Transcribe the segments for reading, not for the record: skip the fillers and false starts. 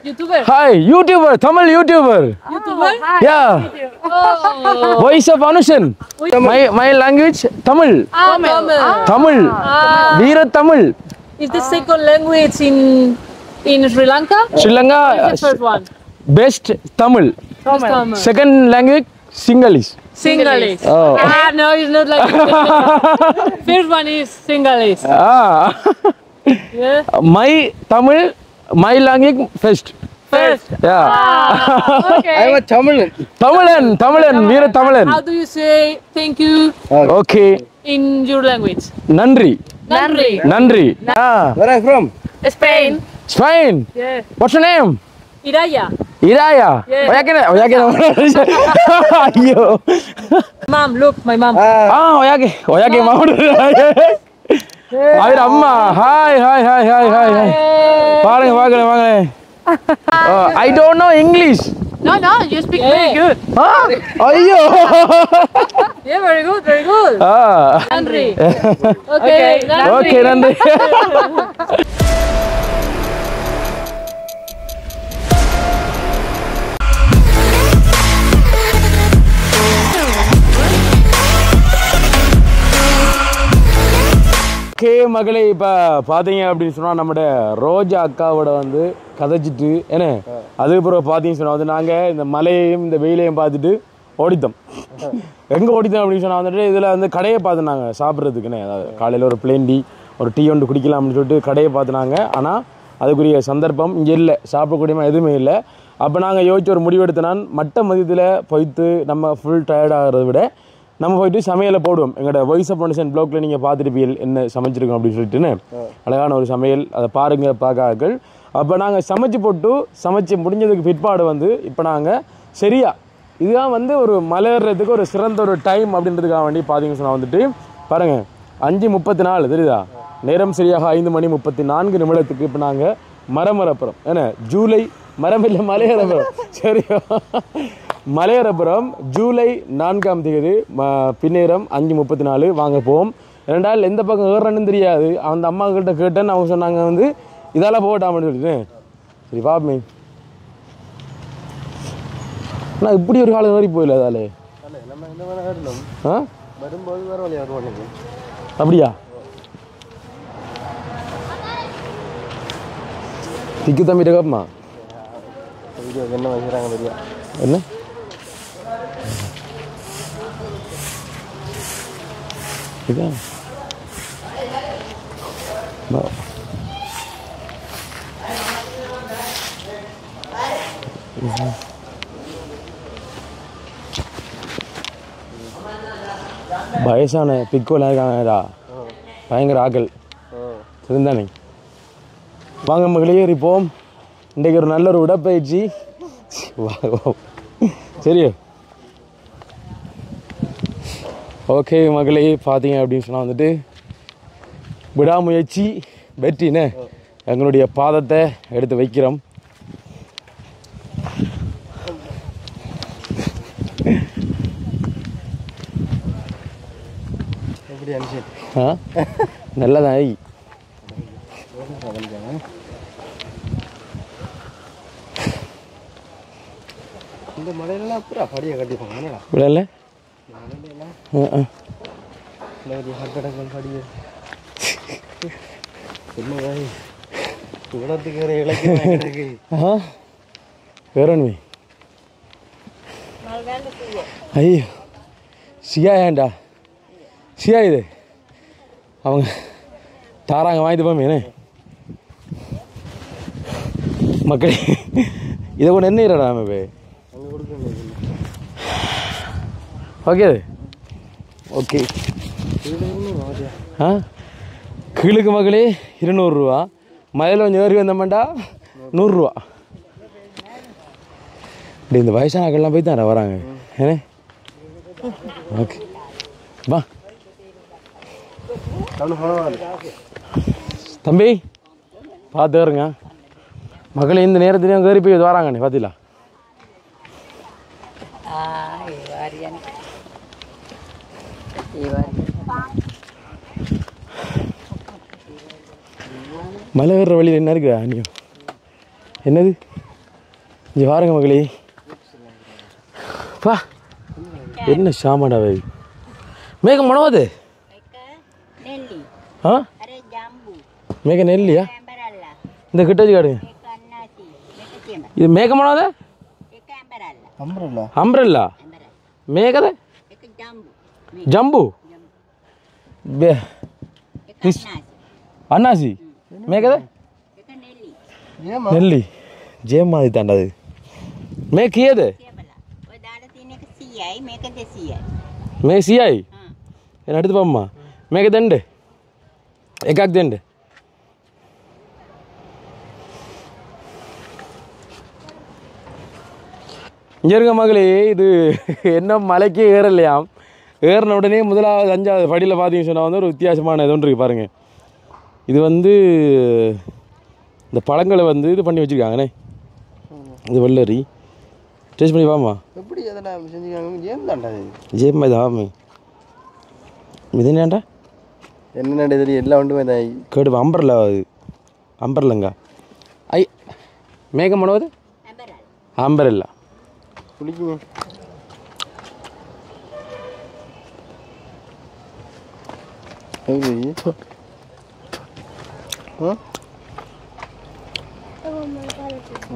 YouTuber. Hi, YouTuber, Tamil YouTuber. YouTuber? Yeah. Oh. Voice of Anushan. My language Tamil. Tamil. Tamil. Veera Tamil. Is the second language in Sri Lanka? Sri Lanka What is the first one? best Tamil. Tamil. Second language Sinhalese. Sinhalese. Oh. No, it's not like first one is Sinhalese. Yeah. My Tamil, my language first. First. Yeah. Okay. I'm a Tamilan. Tamilan, Veera Tamilan. How do you say thank you Okay. in your language? Nandri. Nandri. Where are you from? Spain. Spain. Yeah. What's your name? Iraya. Iraya. Yeah. Oyake. Ayyo. Mom, look, my mom. Oyake maudu. Ayur amma. Hi. Paanga. I don't know English. No, you speak very good. Ayyo. Yeah, very good. Nandri. Okay, Okay, Nandri. Okay மகளே, இப்போ பார்த்தீங்க அப்படின்னு சொன்னால் நம்முடைய ரோஜா அக்காவோட வந்து கதைச்சிட்டு என்ன அதுக்கப்புறம் பார்த்தீங்கன்னு சொன்னால் வந்து நாங்கள் இந்த மலையையும் இந்த வெயிலையும் பார்த்துட்டு ஓடித்தோம். எங்கே ஓடித்தோம் அப்படின்னு சொன்னால் வந்துட்டு இதில் வந்து கடையை பார்த்து நாங்கள் சாப்பிட்றதுக்குன்னு, அதாவது காலையில் ஒரு பிளேன் டீ ஒரு டீ ஒன்று குடிக்கலாம் அப்படின்னு சொல்லிட்டு கடையை பார்த்துனாங்க. ஆனால் அதுக்குரிய சந்தர்ப்பம் இங்கே இல்லை, சாப்பிடக்கூடியமாக எதுவுமே இல்லை. அப்போ நாங்கள் யோசிச்சு ஒரு முடிவெடுத்தினான், மட்ட மதியத்தில் போய்த்து நம்ம ஃபுல் டயர்ட் ஆகிறத விட நம்ம போயிட்டு சமையலை போடுவோம். எங்களோட வாய்ஸ் ஆஃப் அனுஷன் ப்ளாக்ல நீங்கள் பார்த்துருப்பீங்க என்ன சமைச்சிருக்கோம் அப்படின்னு சொல்லிட்டுன்னு. அழகான ஒரு சமையல், அதை பாருங்க பார்க்காக்கள். அப்போ நாங்கள் சமைச்சு முடிஞ்சதுக்கு பிற்பாடு வந்து இப்போ நாங்கள் சரியா இதுதான் வந்து ஒரு மலையேறதுக்கு ஒரு சிறந்த ஒரு டைம் அப்படின்றதுக்காக வேண்டி பார்த்தீங்கன்னு சொன்னால் வந்துட்டு பாருங்கள் 5:34 தெரியுதா, நேரம் சரியாக 5:34 இப்போ நாங்கள் மரமரப்புறம் ஏன்னா ஜூலை மரமில்லை மலையேறப்புறம் சரியா மலையேறப்புறம் ஜூலை 4ஆம் தேதி பின்னேரம் 5:34 வாங்க போவோம். ரெண்டால் எந்த பக்கம் ஏறணுன்னு தெரியாது. அந்த அம்மா கிட்ட கேட்டேன்னு அவங்க சொன்னாங்க வந்து இதெல்லாம் போகட்டாமன்னு சொல்லிட்டு. சரி பாப்பமே, ஆனால் இப்படி ஒரு காலம் வரை போயில அதாலே அப்படியா திக்கு தம்பிட்ட கேப்பமா என்ன வைக்கிறாங்க தெரியா என்ன இதான் வயசான பிக்கோலாம் இருக்காங்கடா, பயங்கர ஆக்கள் இருந்தானே. வாங்க மகளே ஏறிப்போம். இன்றைக்கு ஒரு நல்ல ஒரு உடற்பயிற்சி. சரியா ஓகே மகளே, பார்த்தீங்க அப்படின்னு சொன்னால் வந்துட்டு விடாமுயற்சி வெற்றின்னு எங்களுடைய பாதத்தை எடுத்து வைக்கிறோம். நல்லதான் இந்த மலையிலலாம் அப்புறம் படியை கட்டிப்பாங்க விடல வேறொன்னுமே ஐயோ சியா ஏன்டா சியா இது அவங்க தாராங்க வாங்கிட்டு போமே மக்களே. இதை கொண்டு என்ன இடா நம்ம ஓகே ஓகே கீழுக்கு மகளே 200 ரூபா, மலையில் கொஞ்சம் ஏறி வந்தோம்டா 100 ரூபா. இப்படி இந்த வயசானாக்கள்லாம் போய் தான் வராங்க ஏன்னே. ஓகே வா தம்பி பார்த்து வருங்க மகளே, இந்த நேரத்துலையும் ஏறி போய் வராங்கண்ணே பார்த்தீங்களா. மலை ஏறுற வழியில் என்ன இருக்குதா நீ என்னது இங்கே பாருங்க மகளே பா என்ன சாமாடா வை மேகம் மனவாது ஆ மேக நெல்லியா இந்த கிட்டச்சு காடுங்க இது மேகம் மனவாத அம்ப்ரெல்லா மேகத ஜம்பு அன்னாசி மேகத நெல்லி ஜேமாதி தாண்டாது මේක කීයද? ඔය දාලා තියෙන එක 100යි මේක 200යි. මේ 100යි? එන අඩිද පම්මා. මේක දෙන්න. එකක් දෙන්න. இங்க மகளே இது என்ன மலைக்கு ஏறலையாம். ஏறின உடனே முதலாவது 5வது படியில் பார்த்தீங்கன்னு சொன்னால் வந்து ஒரு வித்தியாசமான இது ஒன்று இருக்குது பாருங்கள். இது வந்து இந்த பழங்களை வந்து இது பண்ணி வச்சுருக்காங்கண்ணே. இது வெள்ளரி டேஸ்ட் பண்ணி பாமா எப்படி அதெல்லாம் செஞ்சுக்காங்க ஜேம் தான்டா ஜேம் தாமே இது என்னடா என்னடா இது எல்லாம் ஒன்றுமே தான் கேடு அம்பர்லா அது அம்பர்லங்க ஐ மேகம் மனோது அம்பர்லா குளிக்குங்க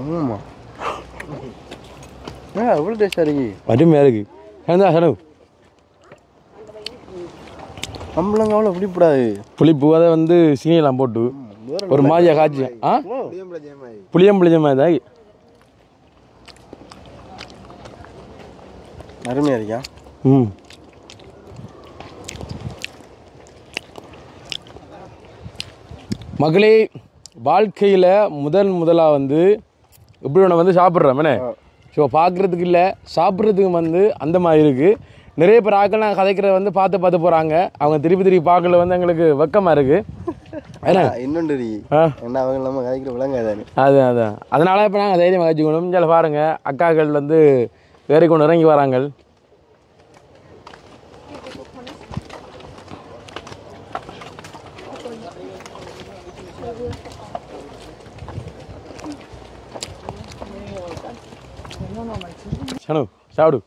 ஆமாம்மா எவ்வளோ டேஸ்டாக இருக்கு அருமையாக இருக்கு ஏன்டா சனு நம்மளங்க அவ்வளோ புளிப்படாது புளிப்பு அதை வந்து சீனியெல்லாம் போட்டு ஒரு மாதிரியாக காய்ச்சி ஆ புளியம்புளியமாக தான் அருமையாக இருக்கா ம் மகளே வாழ்க்கையில் முதலாக வந்து இப்படி ஒன்று வந்து சாப்பிட்றோம் என்ன ஸோ பார்க்குறதுக்கு இல்லை சாப்பிட்றதுக்கு வந்து அந்த மாதிரி இருக்குது. நிறைய பேர் ஆக்கள் நாங்கள் கதைக்கிறத வந்து பார்த்து போகிறாங்க. அவங்க திருப்பி பார்க்கல வந்து எங்களுக்கு வெக்கமாக இருக்குது. ஏன்னா இன்னொன்று என்ன அவங்க நம்ம கதைக்கிற விளங்காதானே அதான் அதனால இப்போ நாங்கள் தைரியமாக கழிச்சுக்கணும். இங்கே பாருங்கள் அக்காக்கள் வந்து வேற கொண்டு இறங்கி வராங்க. சனு சாப்பிடு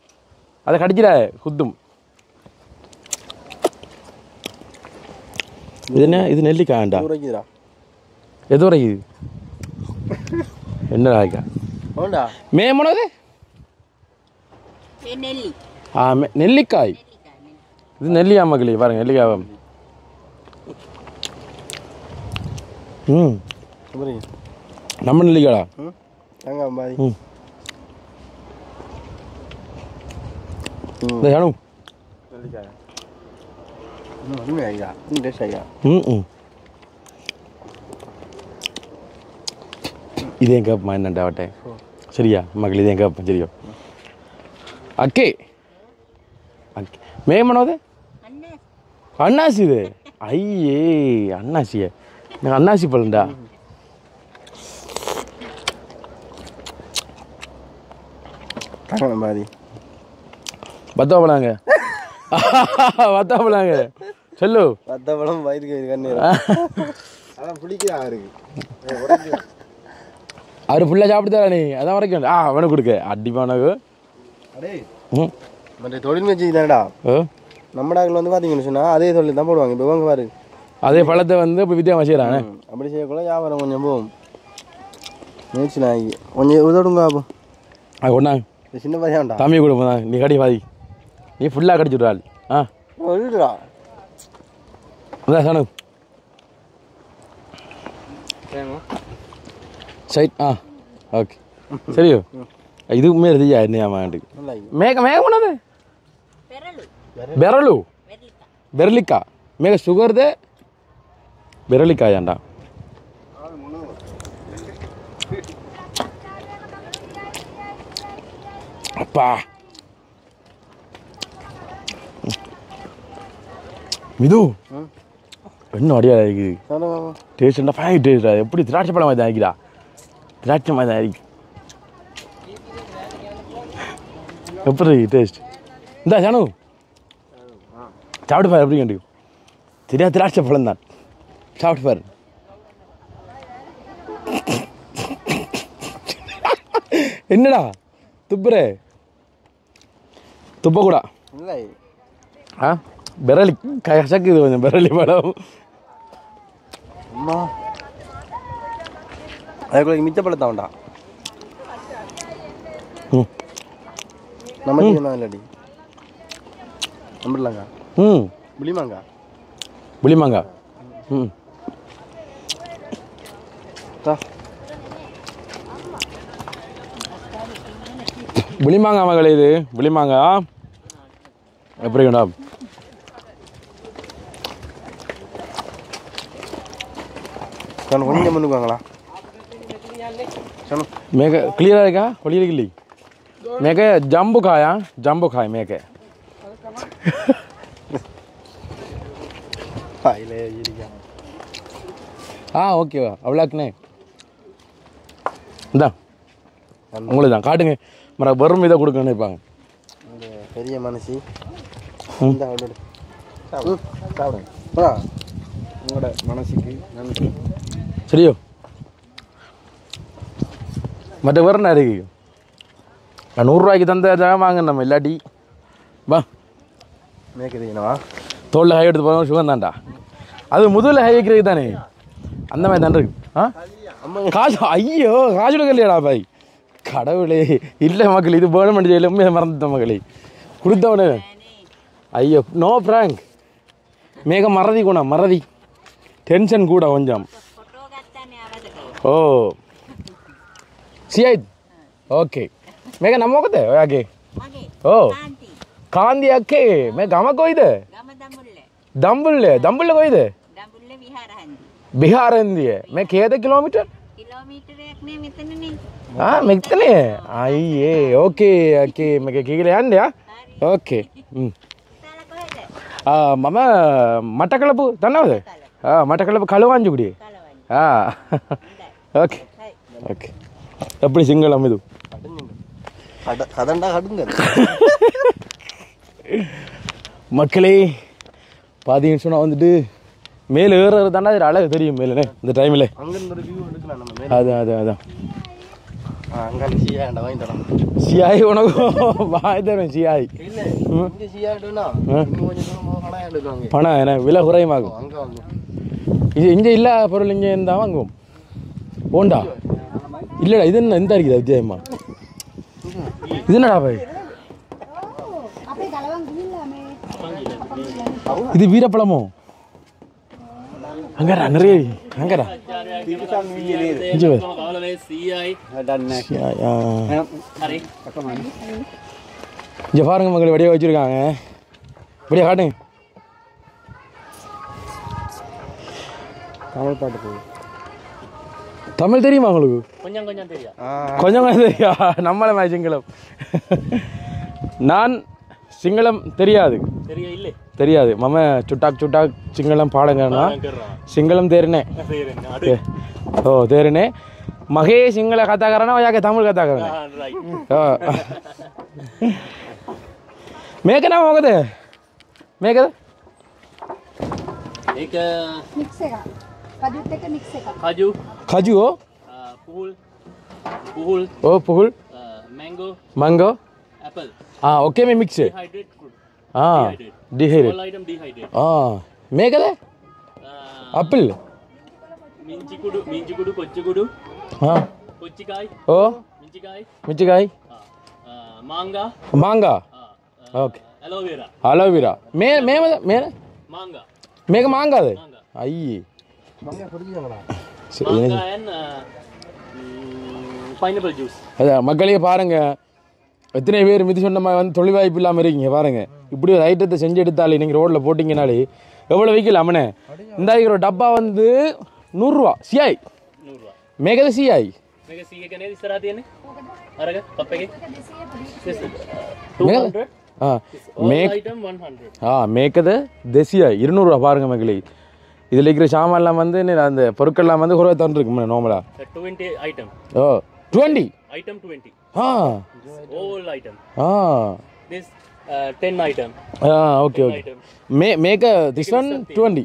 அதை கடிச்சிட குத்தும். இது என்ன இது நெல்லிக்காய்டா எது வரைக்குது என்ன ராய்க்கா மேமனது நெல்லிக்காய் இது நெல்லியா மகளே பாருங்க நெல்லிக்காய். ம் நம்ம நெல்லிக்காடா ம் சனு இதே கேப்பமா என்னண்டா வட்டேன் சரியா மகள் இதே கேப்பேன் சரியா அக்கே அக்கே மேமனோது அண்ணாசி இது ஐயே அண்ணாசிய நான் அண்ணாசி பழண்டா மாதிரி பத்தாப்பழாங்க பத்தாப்பழாங்க சொல்லு பத்தாப்பழம் வயிற்றுக்கு கண்ணீர் அதான் பிடிக்கிறா அவருக்கு அவர் ஃபுல்லாக சாப்பிட்டுதாரா நீ அதான் வரைக்கும் வேணும் கொடுக்க அடிப்பானகு அடே மற்ற தொழில் வச்சு தானடா நம்ம டாக்கள் வந்து பார்த்தீங்கன்னு சொன்னால் அதே தொழில் தான் போடுவாங்க. இப்போ வாங்க பாரு அதே பழத்தை வந்து இப்போ வித்தியாசம் செய்கிறாங்க. அப்படி செய்யக்குள்ள வியாபாரம் கொஞ்சம் போகும். முயற்சி நாய் கொஞ்சம் உதவுங்க அப்போ அது ஒன்றாங்க சின்ன பையன்டா தம்பி கொடுப்பா நீ கடி பாதி நீ ஃபுல்லாக கடிச்சு விட்றாள். விடுடா அதான் சனு சைட் ஓகே சரியோ இதுக்கு மேலே தெரியா என்ன மாட்டுக்கு மேகம் பண்ணது ಬೆರಳು ಬೆರಳಿಕಾ ಮೇಗ ಶುಗರ್ದೆ ಬೆರಳಿಕಾಯ ಅಂಡ அப்பா மிது என்ன அடியா இருக்குது டேஸ்ட் ஃபைன் டேஸ்டா எப்படி திராட்சை பழம் மாதிரி ஆகிக்கிறா திராட்சை மாதிரி தான் ஆகி எப்படி டேஸ்ட் இந்த ஜானு சாப்பிட்டு பாரு எப்படி கண்டு சரியா திராட்சை பழம் தான் சாப்பிட்டு பாரு என்னடா துப்புரே துப்பக்கூடா இல்லை பெரளி கசக்குது கொஞ்சம் பெரளி பழம் அம்மா அதுக்குள்ள மிச்ச பழத்தை வேண்டா நம்ம இல்லடி நம்பலாங்க புளிமாங்கா புளிமாங்கா புளிமாங்கா மகளே இது புளிமாங்கா எப்படி வேண்டா கொஞ்சம் முன்னுக்குவாங்களா மேக கிளியரா இருக்கா ஒளியில கிளி மேக ஜம்பு காயா ஜம்பு காய் மேக ஓகேவா அவ்வளோக்குண்ணே இந்தா உங்களுக்கு தான் காட்டுங்க மர வறுமை இதை கொடுக்க நினைப்பாங்க பெரிய மனசு சாப்பிடுங்க உங்களோட மனசுக்கு நன்றி சரியோ மற்ற வேறு என்ன இருக்கு 100 தந்த வாங்க நம்ம இல்லாட்டி வா மேய்க்கிறீங்களா தோளில் ஹை எடுத்து போகிறோம் சுகம் தான்டா அது முதல்ல ஹை வைக்கிறது தானே அந்த மாதிரி தான் இருக்கு காசு ஐயோ காசு கொடுக்கலையாடா பாய் கடவுளே இல்லை மக்கள் இது வேணும் பண்ணி எல்லாமே மறந்துட்டோம் மக்களே கொடுத்தவனு ஐயோ நோ பிராங்க் மேக மறதி குணம் மறதி டென்ஷன் கூட கொஞ்சம் ஓ සියයිද ඕකේ මේක නම මොකද ඔයාගේ ඕ කාන්ති අක්කේ මේ ගම කොයිද ගම දඹුල්ල දඹුල්ල කොයිද දඹුල්ල විහාරහන්දිය විහාරහන්දිය මේ කීයද කිලෝමීටර් කිලෝමීටරයක් නේ මෙතනනේ මෙතනේ අයියේ ඕකේ ඕකේ මේක කීකල යන්නේ ඕකේ මම මටකලපු දන්නවද මටකලපු කලවංජුකුඩියේ ஓகே ஓகே எப்படி சிங்களம் இது கதண்டா கடுங்க மக்களே பார்த்தீங்கன்னு சொன்னால் வந்துட்டு மேலே ஏறுறது தாண்டா அது அழகு தெரியும் மேலே இந்த டைமில் அதான் சியாய் உனக்கும் வாய் தரும் சியாய் பணம் என்ன விலை குறையுமாகும் இது இங்கே இல்ல பொருள் இங்கே இருந்தால் வாங்குவோம் போண்டா இல்லடா இது என்ன இந்த இருக்குதா விஜயம்மா இது என்னடா பாய் இது வீரப்பழமோ அங்கடா நிறைய அங்கடா இங்க பாருங்க மக்கள் வடிவா வச்சிருக்காங்க வடிவா காட்டுங்க தமிழ் பாட்டு போகுது தமிழ் தெரியுமா உங்களுக்கு கொஞ்சம் கொஞ்சம் தெரியும் கொஞ்சம் தெரியும் நம்மள சிங்களம் நான் சிங்களம் தெரியாது தெரியாது மம சுட்டாக் சுட்டாக் சிங்களம் பாடங்கன்னா சிங்களம் தேர்னே ஓ தேர்னே மகே சிங்கள கथा करना या के तमिल कथा करना मैं क्या नाम होगा ते मैं क्या एक मिक्स है काजू ते का मिक्स है काजू खाजू हो पुहुल पुहुल ओ पुहुल मैंगो मैंगो एप्पल ओके मैं मिक्स है dehydrate fruit dehydrate all item dehydrate मैं क्या एप्पल మించికుడు కొచ్చికుడు కొచ్చికాయ ఓ మించికాయ మిర్చికాయ మాంగా మాంగా ఓకే అలోవెరా అలోవెరా మే మే మే మాంగా మేక మాంగా అది అయ్యి மாங்காய் குடிக்கீங்களா மாங்கா and pineapple juice அதான் மக்களே பாருங்க எத்தனை பேர் மிதி சொன்ன மாதிரி வந்து தொழில் வாய்ப்பு இல்லாமல் இருக்கீங்க பாருங்க இப்படி ஒரு ஐட்டத்தை செஞ்சு எடுத்தாலே நீங்கள் ரோட்டில் போட்டிங்கனாலே எவ்வளோ வைக்கல அம்மனே இந்த ஒரு டப்பா வந்து 100 ரூபா சியாய் 100 ரூபா மேகத சியாய் මේක 100 කනේ ඉස්සරහා තියෙන්නේ අරග කප් එකේ 200 மேக் item 100 மேக்கத தேசியாய் 200 ரூபா பாருங்க மக்களே இதில் இருக்கிற சாமான்லாம் வந்து அந்த பொருட்கள்லாம் வந்து குறைவாக தான் இருக்கு நார்மலா 20 item 20 item 20 all item this 10 item okay okay make this one 20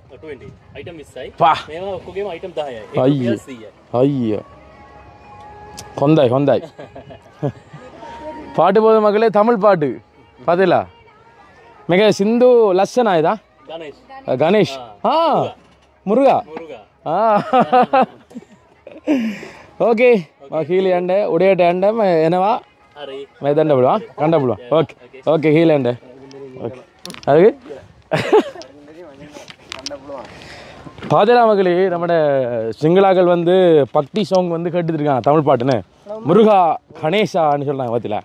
item is size pah මේවා ඔක්කොගේම item 10යි අයිය අයිය හොඳයි හොඳයි பாட்டு போதும் மக்களே, தமிழ் பாட்டு பார்த்தீங்களா? மிக சிந்து லட்சணா இதா கணேஷ் முருகா ஓகே ஹீல் ஏண்ட உடையட்ட ஏண்ட என்னவா மெதண்ட விடுவா கண்ட விடுவா ஓகே ஓகே ஹீல் ஏண்ட ஓகே அதுக்கு பாதரா மகளே நம்மட சிங்களாக்கள் வந்து பக்தி சாங் வந்து கேட்டுருக்காங்க தமிழ் பாட்டுன்னு முருகா கணேஷான்னு சொல்றாங்க பார்த்தீங்களா?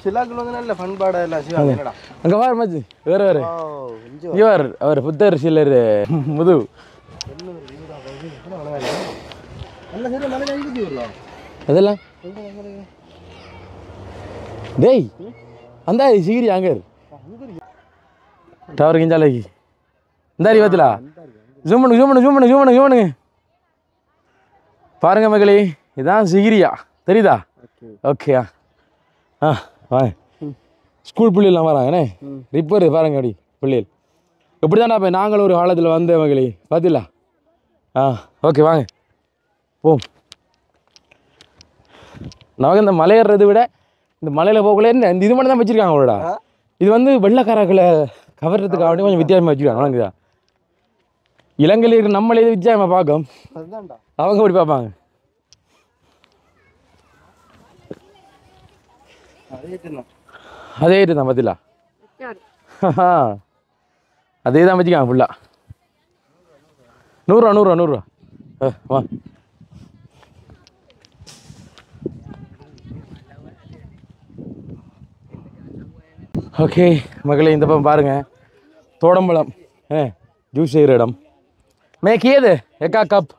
சிலாக்கள் வந்து நல்ல பண்பாடா எல்லாம் செய்வாங்க. என்னடா அங்கே பாரு மச்சி வேறு வேறு இவர் அவர் புத்தர் சிலர் முது அதெல்லாம் டேய் அந்த சிகிரி அங்கே டவர் கிஞ்சாலைக்கு இந்த பார்த்தீங்களா? ஜூம் பண்ணு ஜூம் பண்ணு ஜூம் பண்ணு ஜூம் பண்ணு ஜூம் பண்ணுங்க பாருங்க மகளே, இதான் சிகிரியா தெரியுதா? ஓகேயா வாங்க ஸ்கூல் பிள்ளைலாம் வராங்கண்ணே ரிப்பர் பாருங்க அப்படி பிள்ளைகள் எப்படி தானே இப்போ நாங்களும் ஒரு காலத்தில் வந்த மகளே பார்த்தீங்களா? ஓகே வாங்க போம். நமக்கு இந்த மலையேறதை விட இந்த மலையில் போகல இந்த இது மட்டும் தான் வச்சுருக்காங்க அவங்களோட. இது வந்து வெள்ளைக்காரர்களை கவர்றதுக்காக வேண்டி கொஞ்சம் வித்தியாசமாக வச்சுருக்காங்க. வணங்குதா இலங்கையில் இருக்கிற நம்மளே இது வித்தியாசமாக பார்க்கும், அவங்க அப்படி பார்ப்பாங்க. அதே தான் பார்த்தீங்களா? அதே தான் வச்சுக்காங்க ஃபுல்லாக. 100 ரூபா 100 ரூபா 100 ரூபா வா. ஓகே மகளே, இந்த பக்கம் பாருங்க தோடம்பழம் ஜூஸ் செய்கிற இடம். மே கியது எக்கா கப்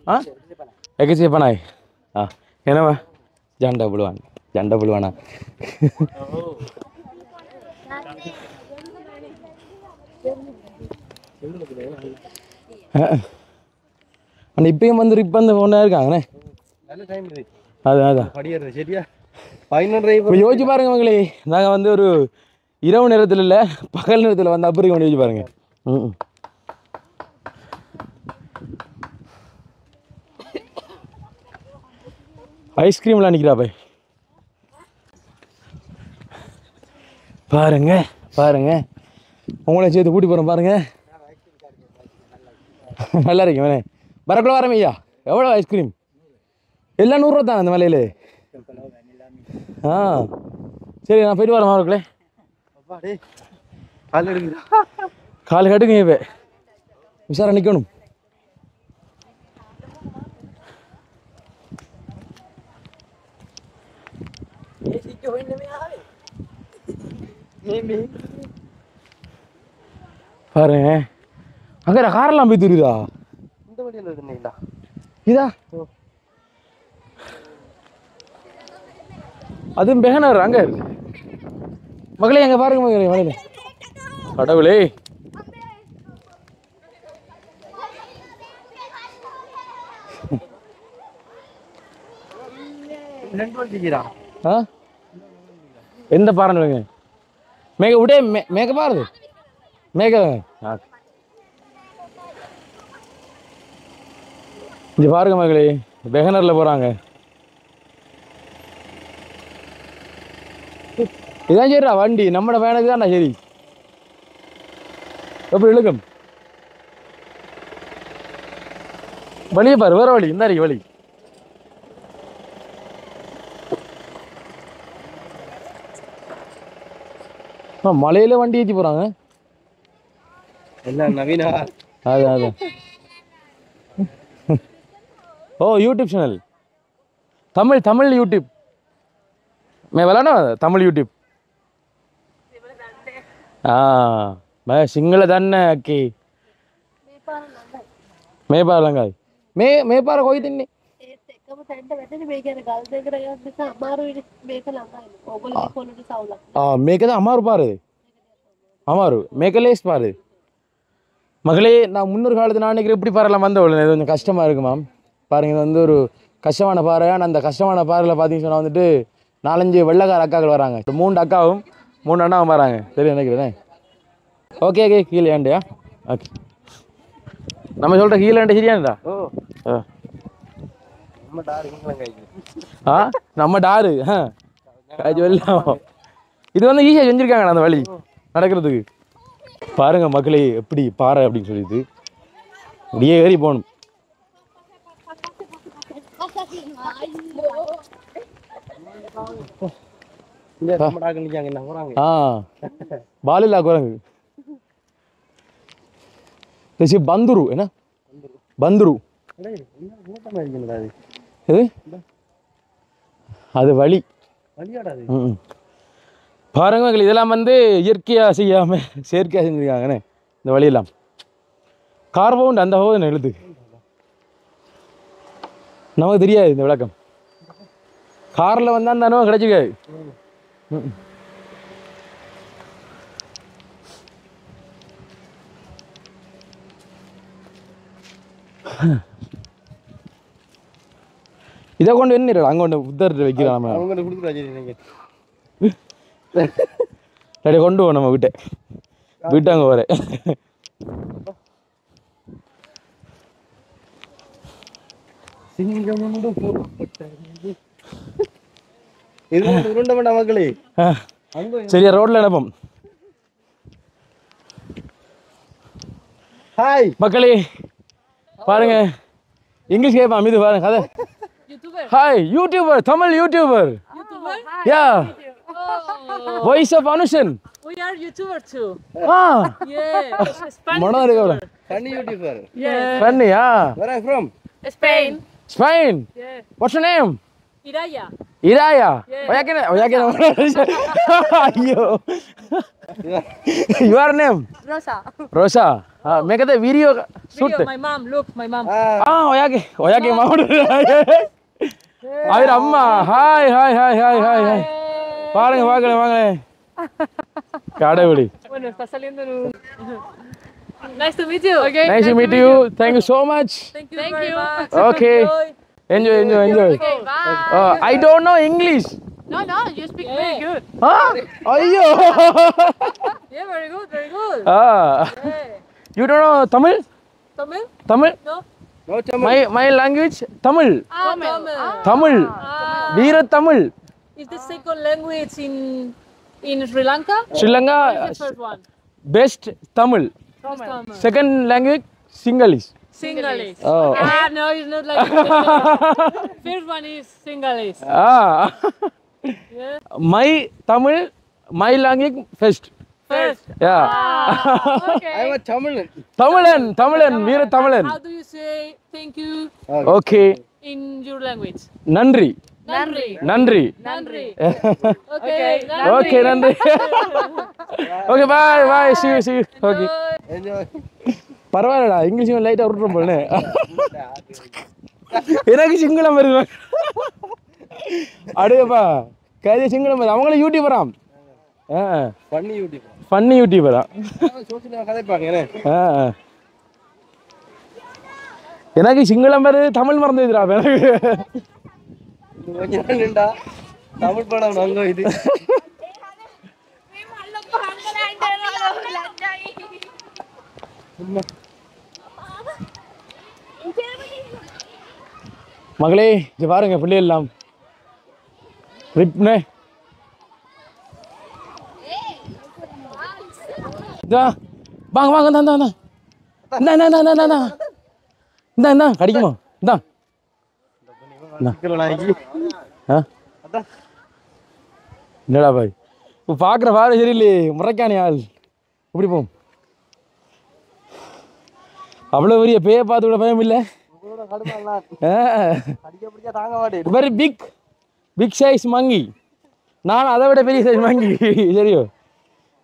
எக்கச்சி பண்ணாய் என்னவா ஜண்டா புழுவான் ஜண்டா புழுவானா அண்ணா இப்பயும் வந்து இப்போ வந்து ஒன்றா இருக்காங்கண்ணே. அதான் சரியா யோசிச்சு பாருங்க மகளே, நாங்கள் வந்து ஒரு இரவு நேரத்தில் இல்லை பகல் நேரத்தில் வந்து அப்படி கொண்டு யோசிச்சு பாருங்க. ஐஸ்கிரீம்லாம் நிற்கிறா போய் பாருங்க பாருங்க, உங்களை சேர்த்து கூட்டி போகிறோம் பாருங்க. நல்லா இருக்கேன் வேணே வரக்குள்ள வரமே ஐயா. எவ்வளோ ஐஸ்கிரீம்? எல்லாம் 100 ரூபா தான் அந்த மலையில். சரி நான் போயிட்டு வரேன் வரக்குள்ளே. கால் கட்டுங்க இப்போ உஷாரா நிற்கணும். பாருங்க அங்கே காரெல்லாம் போய் தெரியுதா? இந்த வழியில் இருக்குங்களா இதா அதுவும் பெகனர் அங்கே இருக்கு மகளே. அங்கே பாருங்க மகளே மகளே கடவுளே. எந்த பாருங்க மேக விடே மேக பாருது மேக இங்க பாருங்க மகளே, பெகனர்ல போறாங்க. இதான் சரிடா வண்டி நம்மட வேணுக்கு தான்டா சரி. எப்படி இழுக்கும் வழியை பாரு, வேற வழி இந்த வழி. மலையில வண்டி ஏற்றி போறாங்க எல்லாம் நவீன. அதான் அதான் ஓ YouTube channel Tamil Tamil YouTube मैं बोला ना तमिल यूट्यूब मैं सिंगल दान की मैं पार लंगा मैं पार कोई दिन नहीं மேக்கதான் அம்மாரு பாரு அம்மாரு மேக்கலேஸ் பாரு மகளே. நான் முன்னொரு காலத்து நான் நினைக்கிறேன் இப்படி பாறைலாம் வந்தவள் இது கொஞ்சம் கஷ்டமாக இருக்கு மேம். பாருங்க இது வந்து ஒரு கஷ்டமான பாறை. ஆனால் அந்த கஷ்டமான பாறையில் பார்த்தீங்கன்னு சொன்னால் வந்துட்டு 4-5 வெள்ளைக்கார அக்காக்கள் வராங்க. 3 அக்காவும் 3 அண்ணாவும் வராங்க தெரியும் நினைக்கிறேன். ஓகே ஓகே கீழேண்டியா ஓகே நம்ம சொல்கிற கீழேண்ட சரியானதா? நம்ம டாரு சொல்லலாம். இது வந்து ஈஸியாக செஞ்சுருக்காங்க அந்த வழி நடக்கிறதுக்கு. பாருங்க மக்களே எப்படி பாறை அப்படின்னு சொல்லிட்டு அப்படியே ஏறி போகணும். பாலில்லா குரங்கு பந்துரு என்ன பந்துரு அது வழி பாருங்க மக்கள். இதெல்லாம் வந்து இயற்கையாக செய்யாமல் செயற்கையாக செஞ்சுருக்காங்கண்ணே இந்த வழியெல்லாம். கார்பவுண்ட் அந்த ஹோது எழுது நமக்கு தெரியாது இந்த விளக்கம். காரில் வந்தால் அந்த அனுபவம் கிடைச்சிக்காது. இதை கொண்டு என்ன அங்கே கொண்டு புத்தர்கிட்ட வைக்கிறான் கொண்டு போவோம் நம்ம வீட்டை அங்கே வர. மக்களே சரியா ரோட்ல நினைப்போம். ஹாய் மக்களே பாருங்க இங்கிலீஷ் கேட்பான் இது பாருங்க கதை. Hi YouTuber Tamil YouTuber. Yeah voice of Anushan. We are YouTuber too. Yeah. Spanish. Mano இருக்கா? funny YouTuber. Yeah. Funny, yeah. Where are you from? Spain. Spain. Yeah. What's your name? Iraya. Iraya. Yeah. Oyakena. Ayyo. Your name? Rosa. Rosa. Make the video shoot. My mom. Look, my mom. Oyake mama. Ayur amma. Hi. பாருங்க வாங்க கடவுளே. Bueno, está saliendo Nice to meet you. Okay. Nice to meet you. Thank you so much. Thank you very much. Okay. Enjoy. Okay, bye. I don't know English. No, you speak very good. Ayyo. Yeah, very good. Yeah. You don't know Tamil? Tamil? No. No Tamil. My language Tamil. Tamil. Veera Tamil. Is the second language in Sri Lanka? Sri Lanka Or the first one? best Tamil. Tamil. Second language Sinhalese. Sinhalese. Oh. No, it's not like that. First one is Sinhalese. Yeah. My Tamil, my language first. First. Yeah. Okay. I am a Tamilan. Tamilan, Veera Tamilan. How do you say thank you Okay. in your language? Nandri. Nandri. Okay. Okay, Nandri. Okay, bye. See you. Okay. Enjoy. பரவாயில்லடா இங்கிலீஷும் லைட்டாக விட்டுறோம் போல. எனக்கு சிங்களம் வருது அடுப்பா கதை சிங்களம் வருது. அவங்களும் யூடியூபராம். ஃபன்னி யூடியூபரா. எனக்கு சிங்களம் வருது தமிழ் மறந்துதுடா எனக்கு. தமிழ் படம் நாங்க இது மகளே இது பாருங்க பிள்ளை எல்லாம் ரிப்னே வாங்க இந்தா கடிக்குமா இந்தா என்னடா பாய் இப்போ பார்க்குற பாரு சரியில்லையே முறைக்கானே ஆள் இப்படி போம். அவ்வளோ பெரிய பேயை பார்த்து விட பயம் இல்லை. வெரி பிக் சைஸ் மங்கி. நான் அதை விட பெரிய சைஸ் மங்கி. சரியோ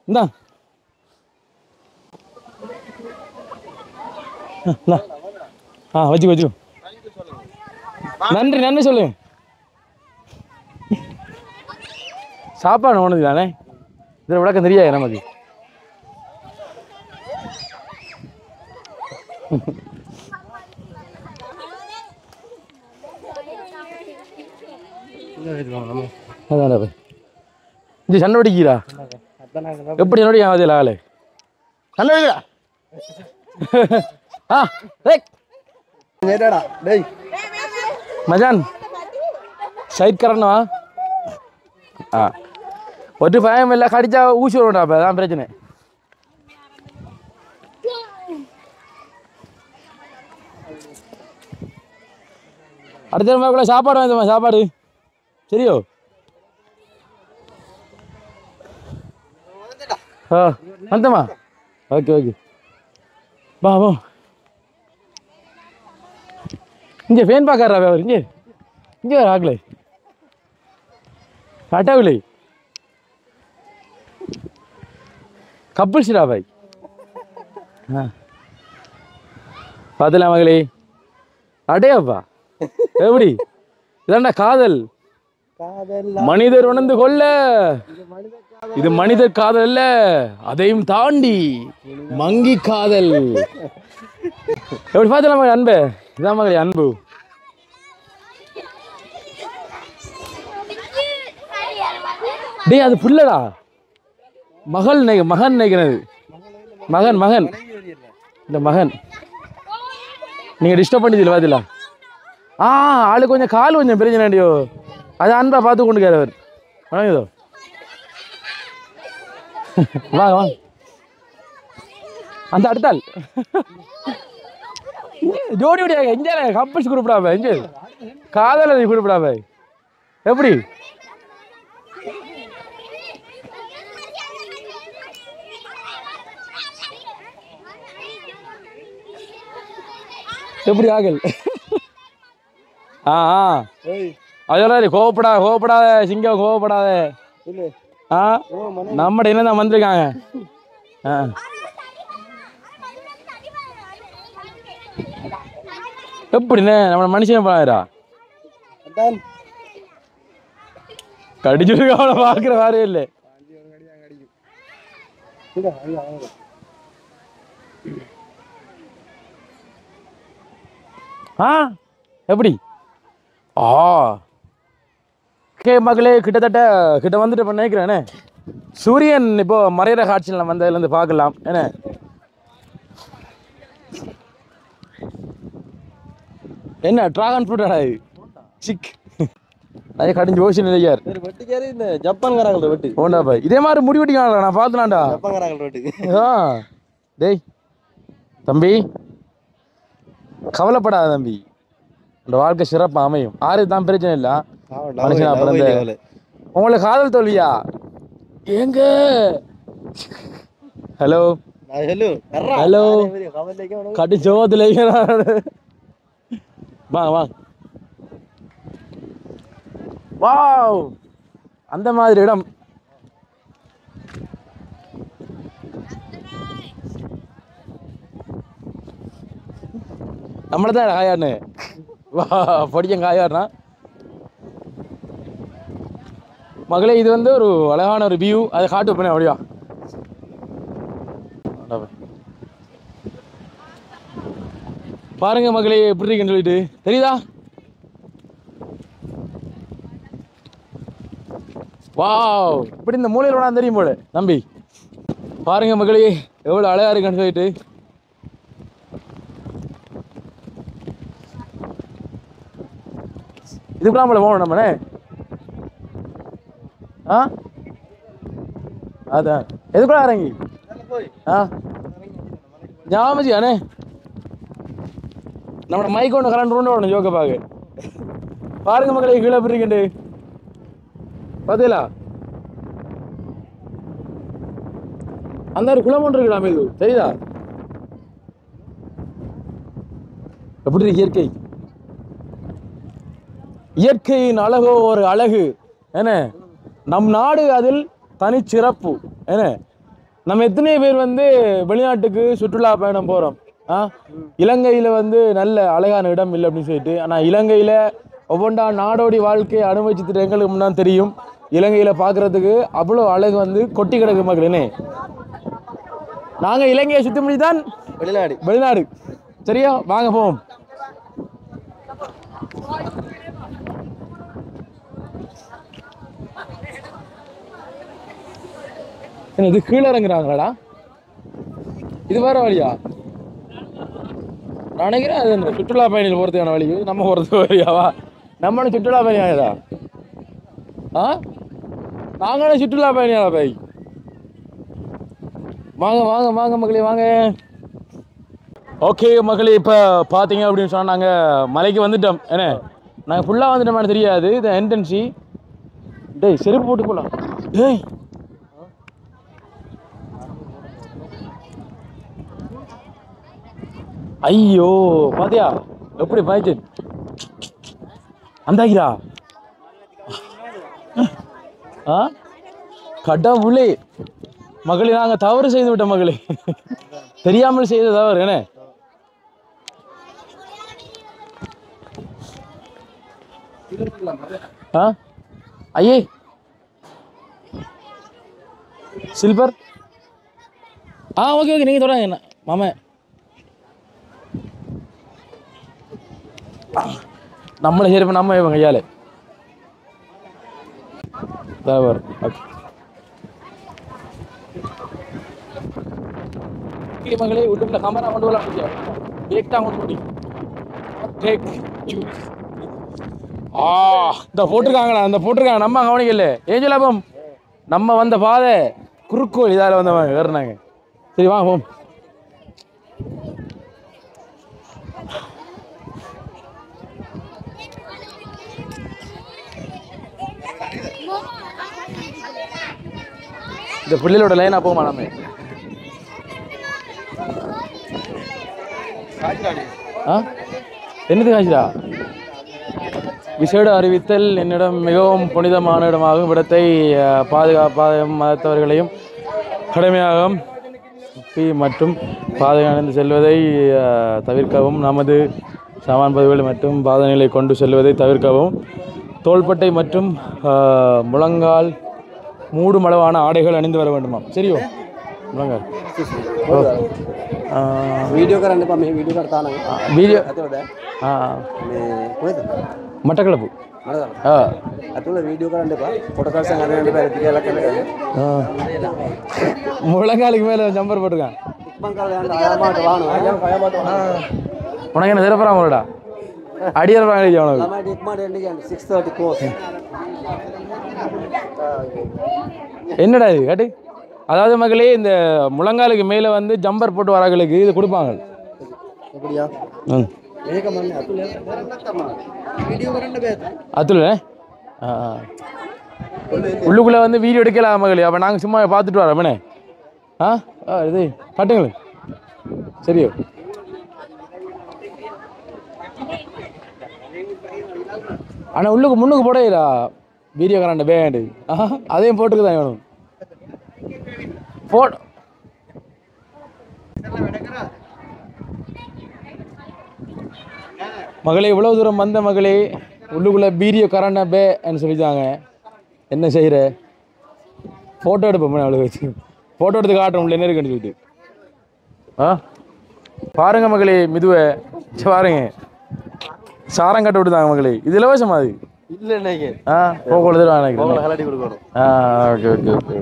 இந்தா வச்சுக்கோ நன்றி சொல்லு. சாப்பாடு ஒன்று தானே இதில் விளக்கம் தெரியாது நமக்கு. அதான் இது சண்டை அடிக்கிறா எப்படி என்னோட ஆகுது ஆளு சண்டை அடிக்கிறா. மஜான் சைட் கரண்ணா ஆ ஒரு பயம் இல்லை, கடிச்சா ஊசி வரும்டா, அப்போ அதான் பிரச்சனை. அடுத்த கூட சாப்பாடு வாங்கிமா, சாப்பாடு சரியோ? ஆ வந்தம்மா, ஓகே ஓகே, வா வா. இங்கே ஃபேன் பார்க்கறா அவர், இங்கே இங்கே ஆகலை காட்டாவில்லை கப்புள்ஸ்டா பாய். ஆ பார்த்துலாம் மகளே, அடையாப்பா எப்படி இதாண்டா காதல், மனிதர் உணர்ந்து கொள்ள இது மனிதர் காதல் அல்ல, அதையும் தாண்டி மங்கி காதல். எப்படி பார்த்தலாம் மகளே அன்பு, இதான் மகளே அன்பு. டேய் அது புள்ளடா, மகள் மகன் நினைக்கிறது, மகன் மகன் இந்த மகன். நீங்க டிஸ்டர்ப் பண்ணிதில்ல பாத்தீங்களா? ஆளு கொஞ்சம் கால் கொஞ்சம் பிரச்சனைடியோ, அது அன்பா பார்த்து கொண்டு அவர் வணங்குதோ. வாங்க வாங்க, அந்த அடுத்தாள் ஜோடி ஜோடியாக இங்கே கப்பல்ஸ் குறிப்பிடாம, இங்கே காதலை குறிப்பிடாம எப்படி எப்படி ஆகல்? அதெல்லாம் கோவப்படாத சிங்கம், கோவப்படாத. நம்மட என்ன தான் வந்திருக்காங்க. எப்படின்னு நம்ம மனுஷன் பாருடா, கடிச்சிருக்க அவளை பார்க்குற வேறே இல்லை. எப்படி ஓகே மகளே, கிட்ட வந்துட்டு இப்போ நினைக்கிறேனே, சூரியன் இப்போ மறையிற காட்சியில் நம்ம வந்ததுலேருந்து பார்க்கலாம். என்ன என்ன டிராகன் ஃப்ரூட்டா சிக் அதே கடிஞ்சு ஓஷன் இல்லையார் இந்த ஜப்பான்காரங்கள வெட்டு ஓண்டா பாய், இதே மாதிரி முடி வெட்டிக்கானடா, நான் பார்த்துலாம்டா ஜப்பான்காரங்கள வெட்டு. டேய் தம்பி கவலைப்படாத தம்பி, அந்த வாழ்க்கை சிறப்பாக அமையும். ஆறு தான் பிரச்சனை இல்லை, மனுஷன் அப்புறம் உங்களுக்கு காதல் தோல்வியா எங்க? ஹலோ ஹலோ கட்டி சோத்துல வாங்க வாங்க. வாவ் அந்த மாதிரி இடம். நம்மள தான் காயாடுன்னு பொடியன் காயாடுனா மகளே. இது வந்து ஒரு அழகான ஒரு வியூ, அதை காட்டு பண்ண அப்படியா. பாருங்க மகளே எப்படி இருக்குன்னு சொல்லிட்டு தெரியுதா? வாவ் இப்படி இந்த மூலையில் வேணா தெரியும் போல நம்பி. பாருங்க மகளே எவ்வளோ அழகா இருக்குன்னு சொல்லிட்டு. இதுக்குலாம் நம்மள போகணும் நம்மனே. அதான் எதுக்குள்ள இறங்கி ஞாபகம் அண்ணே, நம்ம மைக் ஒன்று கரண்ட் ஒன்று வரணும் ஜோக்க பாக்கு. பாருங்க மக்களை கீழே பிரிக்கண்டு பார்த்தீங்களா? அந்த ஒரு குளம் ஒன்று இருக்கலாம், இது தெரியுதா? எப்படி இயற்கை, இயற்கையின் அழகோ ஒரு அழகு என்ன. நம் நாடு அதில் தனிச்சிறப்பு என்ன. நம்ம எத்தனை பேர் வந்து வெளிநாட்டுக்கு சுற்றுலா பயணம் போகிறோம். இலங்கையில் வந்து நல்ல அழகான இடம் இல்லை அப்படின்னு சொல்லிட்டு. ஆனால் இலங்கையில் ஒவ்வொன்றா நாடோடி வாழ்க்கையை அனுபவிச்சுட்டு எங்களுக்கு முன்னாடி தெரியும். இலங்கையில் பார்க்குறதுக்கு அவ்வளோ அழகு வந்து கொட்டி கிடக்கு மக்களே. நாங்கள் இலங்கையை சுற்றி முடிச்சு தான் வெளிநாடு சரியா? வாங்க போவோம். இது கீழே இறங்குறாங்களாடா, இது வேற வழியா? நான் நினைக்கிறேன் அது இந்த சுற்றுலா பயணிகள் போகிறதுக்கான வழி, நம்ம போகிறது வழியாவா? நம்மளும் சுற்றுலா பயணி ஆகுதா? நாங்களே சுற்றுலா பயணியாளா பை. வாங்க வாங்க வாங்க மக்களே வாங்க. ஓகே மக்களே, இப்போ பார்த்தீங்க அப்படின்னு சொன்னால் நாங்கள் மலைக்கு வந்துட்டோம். என்ன நாங்கள் ஃபுல்லாக வந்துட்டோம் தெரியாது. இது என்ட்ரன்ஸி. டேய் செருப்பு போட்டு போகலாம். டேய் ஐயோ பாத்தியா எப்படி பாய்ச்சு அந்தாக்கிறா. கடவுளே மகளே, நாங்கள் தவறு செய்து விட்டோம் மகளே. தெரியாமல் செய்த தவறு. என்ன ஐயே சில்வர். ஓகே ஓகே, நீங்கள் தொடங்க என்ன மாமா. நம்மளை சரி நம்ம இவங்க கையால் தவறு. ஓகே மகளே, வீட்டுக்குள்ள கேமரா கொண்டு வரலாம். கேக் தான் கொண்டு போடி. Cake juice. இந்த போட்டிருக்காங்களா, அந்த போட்டிருக்காங்க நம்ம கவனிக்கல. ஏஞ்சலாபம் நம்ம வந்த பாதை குறுக்கோள் இதால் வந்தவங்க ஏறினாங்க. சரி வாங்க போம். இந்த பிள்ளைகளோட லைனா போமா நம்ம. என்னது காய்ச்சலா? விசேட அறிவித்தல். என்னிடம் மிகவும் புனிதமான இடமாகும். இடத்தை பாதுகாப்பாக மதத்தவர்களையும் கடுமையாக மற்றும் பாதுகாத்து செல்வதை தவிர்க்கவும், நமது சாமான் பதிவுகள் மற்றும் பாதனைகளை கொண்டு செல்வதை தவிர்க்கவும், தோள்பட்டை மற்றும் முழங்கால் மூடும் அளவான ஆடைகள் அணிந்து வர வேண்டுமா? சரியோ முழங்கால் வீடியோ வீடியோ வீடியோ மட்டக்களப்பு முழங்காலுக்கு மேலே நம்பர் போட்டிருக்கான். உனக்கு என்ன சிறப்பாக அவங்களோட அடியார் என்னடா இது கேட்டு. அதாவது மகளே, இந்த முழங்காலுக்கு மேலே வந்து ஜம்பர் போட்டு வரவங்களுக்கு இது கொடுப்பாங்க. அத்துல உள்ளுக்குள்ள வந்து வீடியோ எடுக்கலாம் மகளே. அப்போ நாங்கள் சும்மா பார்த்துட்டு வரோம். இது காட்டுங்களே. சரியோ ஆனால் உள்ளுக்கு முன்னுக்கு போடையிடா வீடியோ கரண்ட பேண்டு. அதையும் போட்டுக்குதான் வேணும். போட் மகளே, இவ்வளவு தூரம் வந்த மகளே, உள்ளுக்குள்ள வீடியோ கரண்ட பேன்னு சொல்லிட்டாங்க. என்ன செய்கிற? ஃபோட்டோ எடுப்போம். அவ்வளோ வச்சு ஃபோட்டோ எடுத்து காட்டுறோம். உள்ள என்ன இருக்குன்னு சொல்லிட்டு பாருங்க மகளே. மிதுவை பாருங்க, சாரம் கட்ட விட்டுதாங்க மகளே. இது இலவசமா? அது இல்லை போக்குவரத்து கொடுக்கணும். Okay okay okay.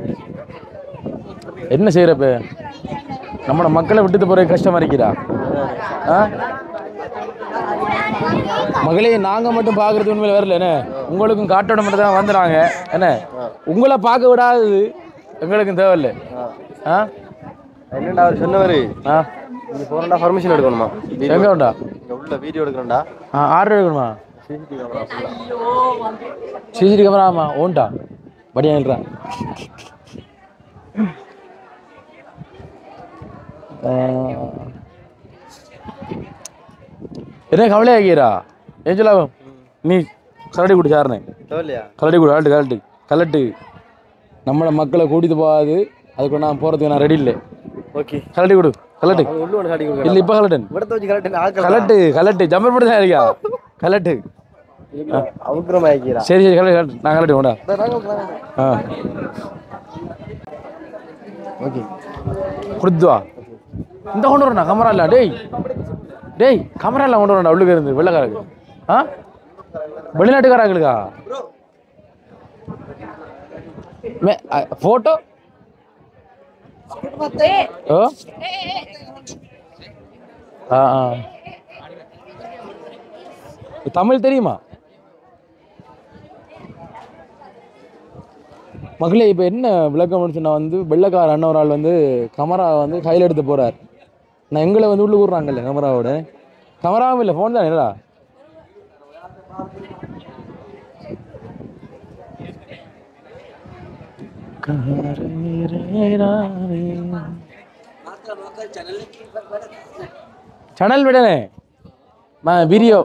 என்ன செய்கிறப்ப நம்மளோட மக்களை விட்டுட்டு போகிற கஷ்டமாக இருக்கிறா? மகளே, நாங்கள் மட்டும் பார்க்குறது உண்மையில் வரல. என்ன உங்களுக்கும் காட்டோட மட்டும் தான் வந்துடுறாங்க. என்ன உங்களை பார்க்க விடாதது எங்களுக்கும் தேவையில்லை. என்னடா அவர் சொன்னவர் நீங்கள் போகிறா பர்மிஷன் எடுக்கணுமா? எங்கே உண்டா உள்ள வீடியோ எடுக்கணும்டா. ஆர்டர் எடுக்கணுமா? CCD camera. ஆமாம் ஓன்டா படியா இல்லைறான். என்ன கவலையாகிறா? ஏன் சொல்லாவும் நீ கலட்டி குடிச்சாருனே. கலட்டி கொடு. கலட்டு கலட்டு கலட்டு. நம்மளை மக்களை கூட்டிட்டு போகாது. அதுக்கு நான் போகிறதுக்கு நான் ரெடி இல்லை. ஓகே கலட்டி கொடு. கலட்டு இல்லை இப்போ கலட்டன் கலட்டு கலட்டு ஜம்பர் போட்டு தான் இருக்கா. கலட்டு. சரி சரி கலட்டு கலட்டு. நான் கலட்டு கொண்டா. ஓகே கொடுத்துவா. இந்த கொண்டு வரண்ணா கேமரா இல்லை. டேய் டேய் கேமரா இல்லை கொண்டு வரண்ணா. உள்ளுக்கு இருந்து வெள்ளைக்காரங்க வெளிநாட்டுக்காரங்களுக்கா ஃபோட்டோ? தமிழ் தெரியுமா? மகளே இப்போ என்ன விளக்கம்னு சொன்னால் வந்து வெள்ளைக்கார அண்ணன் ஒரு ஆள் வந்து கமரா வந்து கையில் எடுத்து போகிறார். நான் எங்களை வந்து உள்ளே கூடுறாங்கல்ல கமராவோட கமராவும் இல்லை ஃபோன் தான் என்னடா channel bedane ma video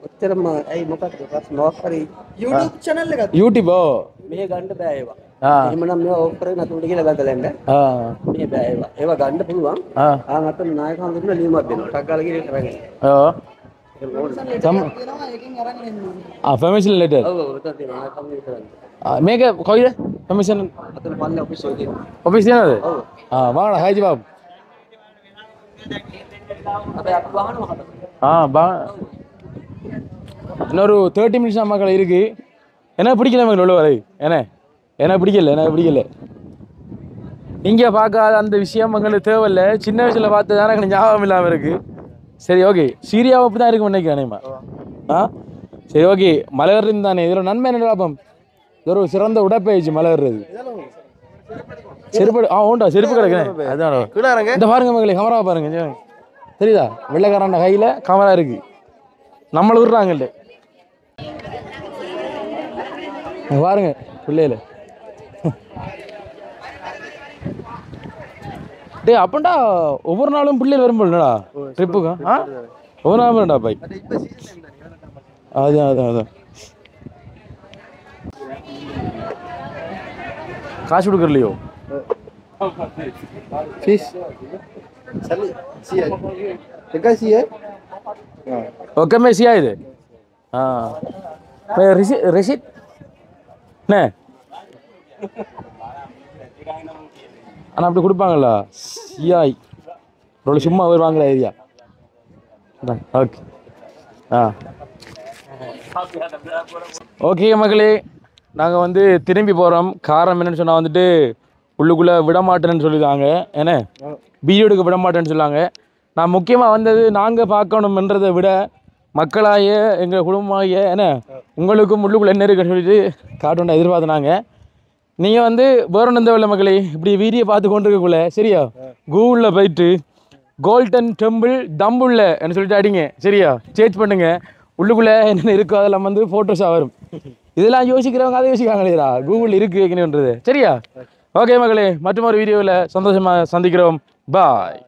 ඔච්චරම ඇයි මොකක්ද ප්‍රශ්න මොකක් හරි YouTube channel එකක් YouTube මේ ගන්න බෑ ඒවා. ආ එහෙමනම් මේවා ඕෆ් කරගෙන අතුලට කියලා ගන්නලන්න. මේ බෑ ඒවා. ඒවා ගන්න පුළුවන්. ආන් අතන නායක හඳුන්වන ලියුමක් දෙනවා. ටක් ගාලා කියලා කරගෙන. permission letter ඔව් ඔතන තියෙනවා නායක හඳුන්වන කරන්නේ. මේක කොයිද permission අතන පල්ලේ ඔෆිස් එකේ තියෙනවා. office තියනද ඔව්. வாங்கடா ஹாய் ஜிபாப் අපේ අපි වහනවා හතර. இன்னொரு 30 minutes மக்கள் இருக்கு. எனக்கு பிடிக்கல மக்கள் உள்ள வரை எனக்கு பிடிக்கல இங்கே பார்க்காத அந்த விஷயம் எங்களுக்கு தேவையில்லை. சின்ன வயசுல பார்த்ததானே எனக்கு ஞாபகம் இல்லாமல் இருக்கு. சரி ஓகே சீரியாவை அப்படி தான் இருக்கும் நினைக்கிறேன். சரி ஓகே மலர்றது தானே இதில் நன்மை என்ன லாபம்? இது ஒரு சிறந்த உடற்பயிற்சி மலர்றது. செருப்பு உண்டா செருப்பு கிடக்குறேன் அதான் இந்த பாருங்க மகளே கமரா பாருங்க தெரியுதா வெள்ளைக்காரன் கையில் கமரா இருக்கு நம்மளை விடுறாங்கல்ல பாருங்க பிள்ளையில டே அப்பண்டா ஒவ்வொரு நாளும் பிள்ளைகள் வரும்போதுடா ட்ரிப்புக்கு ஒவ்வொரு நாளும் வேண்டா பாய் அதான் காசு கொடுக்கறலையோ Fish. Sali. Siya. Teka siya. Okay मैं सिया இது ரெசிட் என்ன ஆனால் அப்படி கொடுப்பாங்களா சியாய் ஒரு சும்மா வருவாங்களா ஏரியா ஓகே ஓகே மக்களே நாங்கள் வந்து திரும்பி போகிறோம். காரணம் என்னன்னு சொன்னால் வந்துட்டு உள்ளுக்குள்ளே விடமாட்டேன்னு சொல்லிதாங்க ஏன்னா வீடியோ எடுக்க விடமாட்டேன்னு சொல்லாங்க. நான் முக்கியமாக வந்தது நாங்கள் பார்க்கணும்ன்றதை விட மக்களாகிய எங்கள் குடும்பமாகிய ஏன்னா உங்களுக்கும் உள்ளுக்குள்ளே என்ன இருக்குன்னு சொல்லிட்டு காட்டோண்ட எதிர்பார்த்தனாங்க. நீங்கள் வந்து வேற ஒன்றும் தேவையில்ல மக்களே இப்படி வீடியோ பார்த்து கொண்டு இருக்கக்குள்ள சரியா கூகுளில் போயிட்டு கோல்டன் டெம்பிள் தம்புள்ள என்ன சொல்லிட்டு அடிங்க சரியா சேஞ்ச் பண்ணுங்க. உள்ளுக்குள்ளே என்னென்ன இருக்கோ அதெல்லாம் வந்து ஃபோட்டோஸாக வரும். இதெல்லாம் யோசிக்கிறவங்க அதை யோசிக்காங்களேடா கூகுள் இருக்கு வைக்கணுன்றது சரியா. ஓகே மக்களே மற்றும் ஒரு வீடியோவில் சந்தோஷமாக சந்திக்கிறோம். பாய்.